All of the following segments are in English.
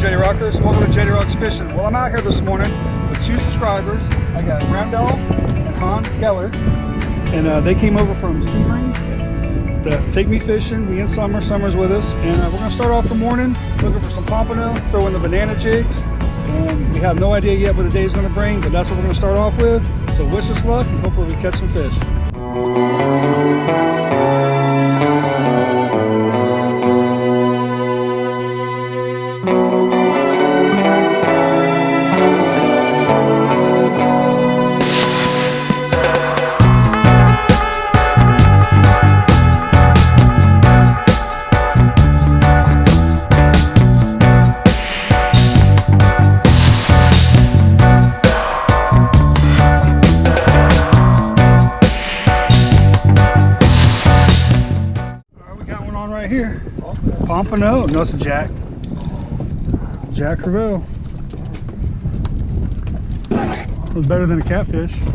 Jettie Rockers. Welcome to Jettie Rocks Fishing. Well, I'm out here this morning with 2 subscribers. I got Randolph and Han Geller, and they came over from Sebring to take me fishing. Me and Summer's with us, and we're going to start off the morning looking for some pompano, throw in the banana jigs, and we have no idea yet what the day is going to bring, but that's what we're going to start off with. So wish us luck, and hopefully we catch some fish. Here, Pompano. No, it's a Jack Crevalle. It was better than a catfish. At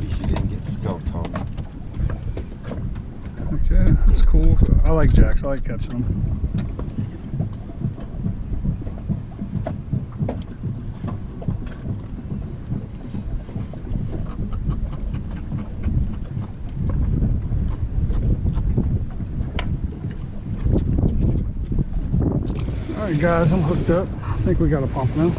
least you didn't get skunked home. Okay, that's cool. I like Jacks. I like catching them. Alright guys, I'm hooked up. I think we got a pompano.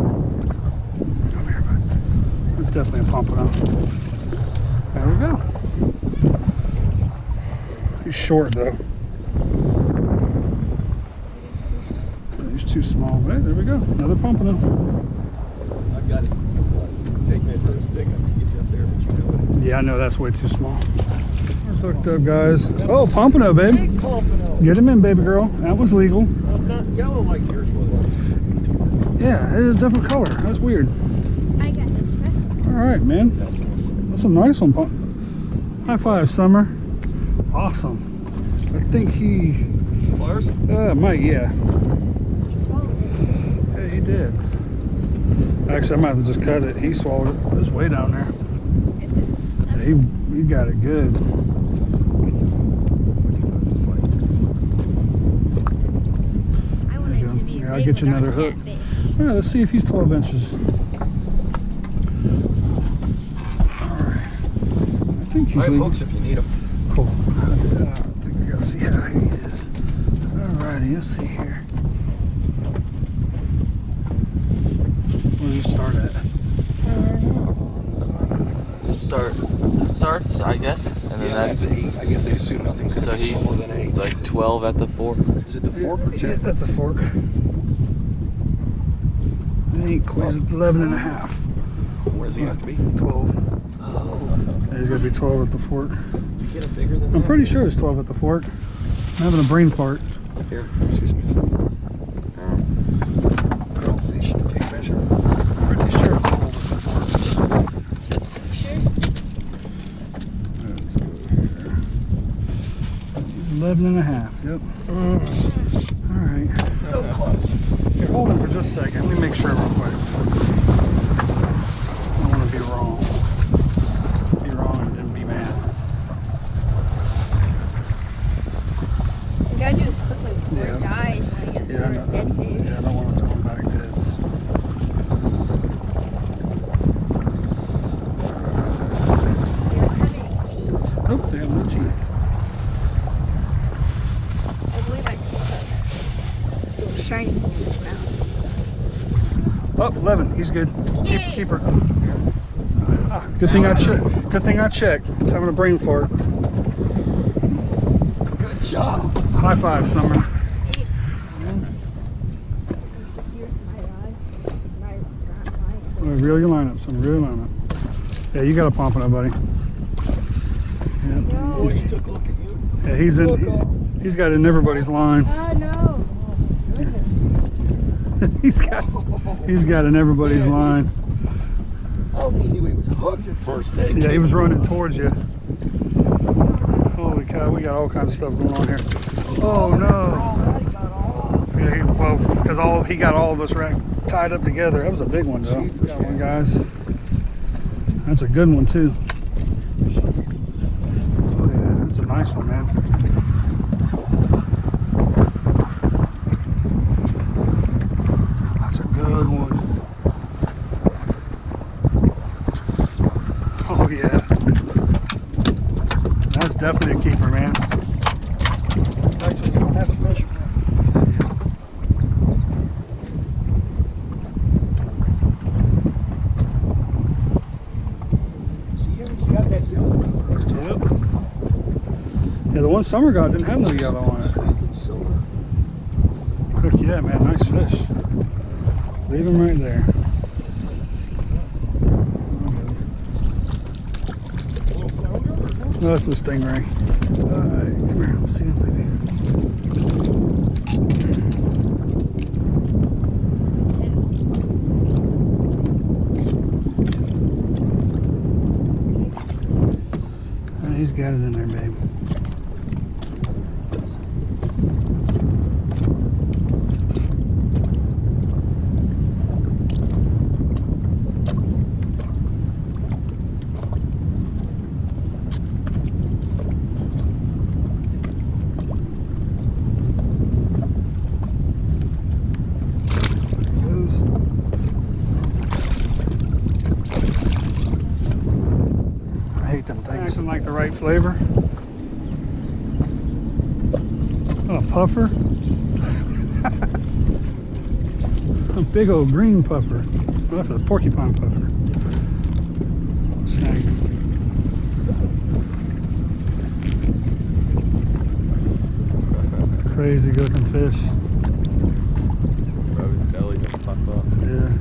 Come here, bud. It's definitely a pompano. There we go. He's short though. He's too small. Hey, there we go. Another pompano. Got it. Take me for a stick. I can get you up there, but you know it. Yeah, I know that's way too small. We're hooked up, guys. Oh, pompano, babe. Big pompano. Get him in, baby girl. That was legal. Well, it's not yellow like yours was. Yeah, it is a different color. That's weird. I got this one. All right, man. That's awesome. That's a nice one. High five, Summer. Awesome. I think he... Pliers? Might, yeah. He swallowed it. Yeah, he did. Actually, I might have to just cut it. He swallowed it. It's way down there. It is. Yeah, he got it good. I want it to be Yeah, I'll big get you without another a hook. catfish. Yeah, let's see if he's 12 inches. Alright. I think he's I have legal. hooks if you need them. Cool. I think we gotta see how he is. Alrighty, let's see here. Where does it start at? Starts, I guess, and then Yeah, that's 8. I guess they assume nothing's going so to be he's smaller than 8. like 12 at the fork. Is it the fork or 10? At the fork. It ain't quite 11 and a half. Where does he have to be? 12. Oh. Yeah, he's gotta be 12 at the fork. You get him bigger than that? I'm pretty sure it's 12 at the fork. I'm having a brain fart. Here, excuse me. I don't fish in a tape measure. Pretty sure it's 12 at the fork. Sure. Let's go here. 11 and a half, yep. Alright. So close. Here, hold him for just a second. Let me make sure real quick. I don't want to be wrong. Be wrong and then be mad. You gotta do it quickly before Yeah. it dies. Like it's Yeah, I know. dead fish. Yeah, I don't want to throw him back dead. They don't have any teeth. Nope, they have no teeth. I believe I see a little shiny thing in his mouth. Oh, 11. He's good. Yay. Keep her. Ah, good thing I checked. Good thing I checked. He's having a brain fart. Good job. High five, Summer. Reel your line up, Summer. Reel your line up. Yeah, you got a pompano, buddy. Yeah. Oh, he took a look at you. Yeah, he's got it in everybody's line. Oh no. he's got it in everybody's line. I don't think he knew he was hooked at first. Yeah, he was running towards you. Holy cow, we got all kinds of stuff going on here. Oh no. Yeah, well, because he got all of us tied up together. That was a big one, though. Got one, guys. That's a good one too. Oh yeah, that's a nice one, man. That's a good one. Oh yeah, that's definitely a keeper, man. Nice when you don't have a measurement. Yeah, the one Summer got didn't have no yellow on it. Heck yeah, man, nice fish. Leave him right there. No, it's the stingray. Alright, come here, let's see him, baby. He's got it in there, babe. Acting like the right flavor. Oh, a puffer. A big old green puffer. Oh, that's a porcupine puffer. Snag. Crazy looking fish. Bro, his belly just puffed up. Yeah.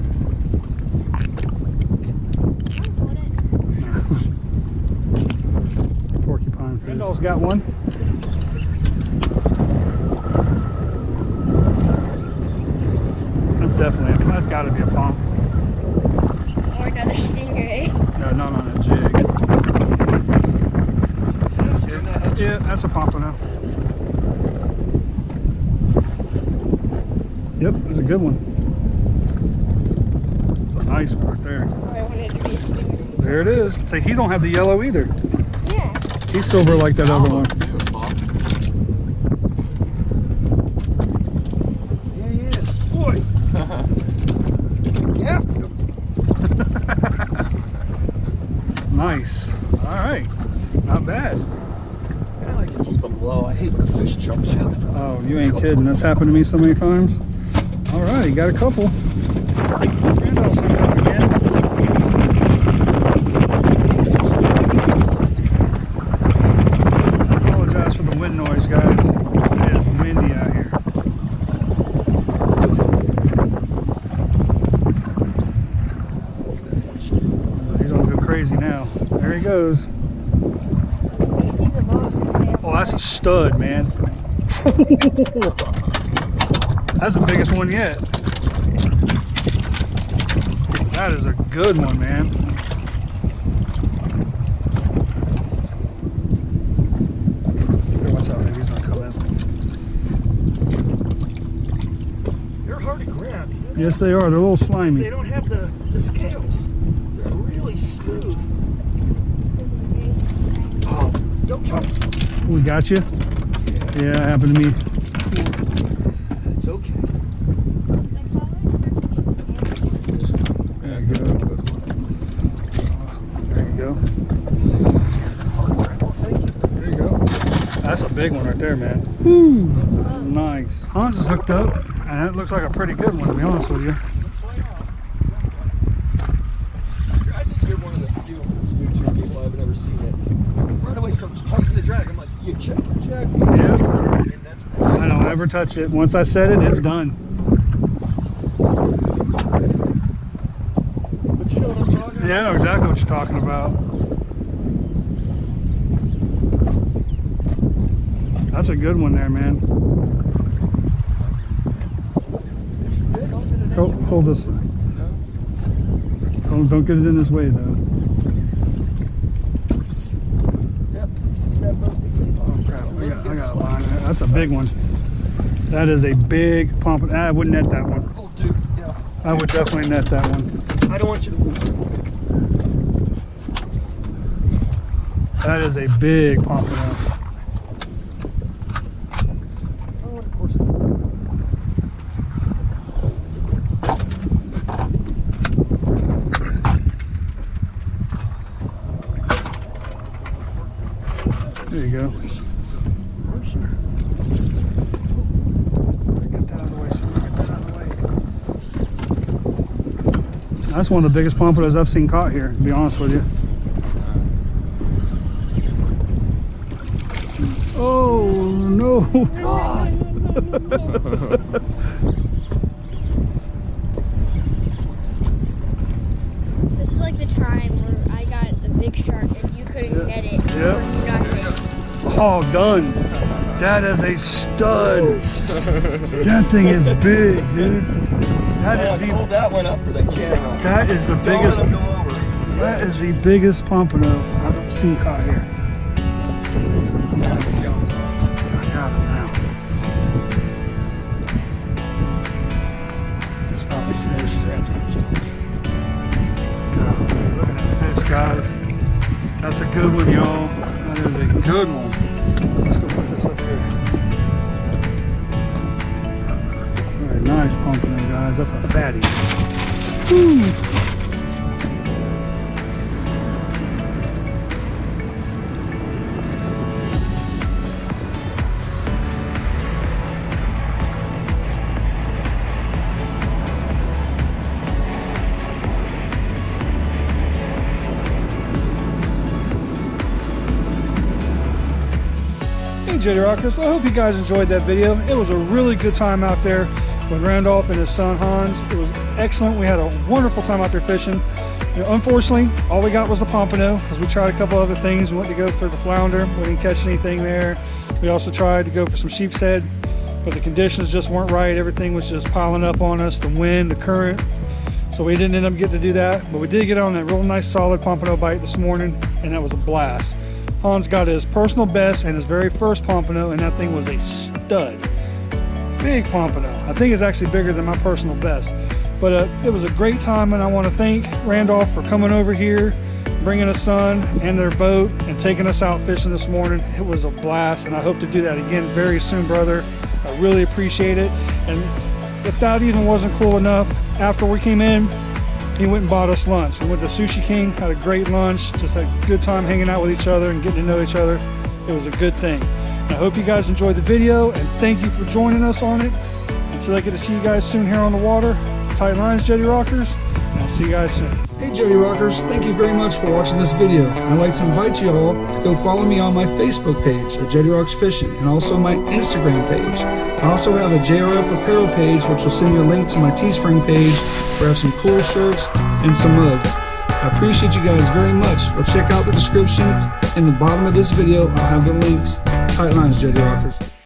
Porcupine fish. Randall's got one. That's got to be a pomp. Or another stingray. No, not on a jig. Yeah, that's a pompano. Yep, that's a good one. It's a nice one right there. Oh, I wanted to be a stingray. There it is. See, he don't have the yellow either. Yeah. He's silver like that other one. There he is. Boy. Gaffed him. Nice. All right. Not bad. I like to keep them low. I hate when a fish jumps out. Oh, you ain't kidding. That's happened to me so many times. All right, you got a couple. Randall's hooked up again. Apologize for the wind noise, guys. It is windy out here. He's gonna go crazy now. There he goes. You see the boat? Oh, that's a stud, man. That's the biggest one yet. That is a good one, man. Here, watch out, he's not coming. They're hard to grab. Yes, they are. They're a little They slimy. don't have the scales. They're really smooth. Oh, don't jump. We got you. Yeah, it happened to me. It's okay. There you go. There you go. There you go. That's a big one right there, man. Woo! Nice. Hans is hooked up, and it looks like a pretty good one, to be honest with you. I think you're one of the few YouTube people I've ever seen that right away starts tightening the drag. I'm like, you check. Yeah. And that's I don't ever touch it. Once I set it, it's done. But you know what I'm talking about? Yeah, I know exactly what you're talking about. That's a good one there, man. Hold this. Don't get it in his way, though. Yep. Sees that boat, they take off. Oh, crap. I got a line. That's a big one. That is a big pompano. I would net that one. Oh, dude, yeah. I would definitely net that one. I don't want you to lose it. That is a big pompano. Oh, of course. There you go. Get that out of the way, son. Get that out of the way. That's one of the biggest pompanos I've seen caught here, to be honest with you. Oh no! This is like the time where I got the big shark and you couldn't net it. Yeah. Or nothing. Oh, done. That is a stud. That thing is big, dude. That is Let's hold that one up for the camera. that is the Don't biggest. let him go over. That is the biggest pompano I've ever seen caught here. Nice job. I got it now. Stop this fish. Grabs the jaws. Look at that fish, guys. That's a good one, y'all. That is a good one. Let's go put this up here. Very nice pompano, guys. That's a fatty. Woo. Hey Jettie Rockers, well, I hope you guys enjoyed that video. It was a really good time out there with Randolph and his son Hans. It was excellent. We had a wonderful time out there fishing. You know, unfortunately, all we got was the pompano because we tried a couple other things. We went to go for the flounder. We didn't catch anything there. We also tried to go for some sheep's head, but the conditions just weren't right. Everything was just piling up on us, the wind, the current. So we didn't end up getting to do that, but we did get on that real nice solid pompano bite this morning, and that was a blast. Hans got his personal best and his very first pompano, and that thing was a stud. Big pompano. I think it's actually bigger than my personal best. But it was a great time, and I want to thank Randolph for coming over here, bringing his son and their boat, and taking us out fishing this morning. It was a blast, and I hope to do that again very soon, brother. I really appreciate it. And if that even wasn't cool enough, after we came in, he went and bought us lunch. We went to Sushi King, had a great lunch, just had a good time hanging out with each other and getting to know each other. It was a good thing. And I hope you guys enjoyed the video, and thank you for joining us on it. Until I get to see you guys soon here on the water, tight lines, Jettie Rockers, and I'll see you guys soon. Hey Jettie Rockers, thank you very much for watching this video. I'd like to invite you all to go follow me on my Facebook page at Jettie Rocks Fishing, and also my Instagram page. I also have a JRF apparel page, which will send you a link to my Teespring page, where I have some cool shirts and some mugs. I appreciate you guys very much. Go check out the description in the bottom of this video. I'll have the links. Tight lines, Jettie Rockers.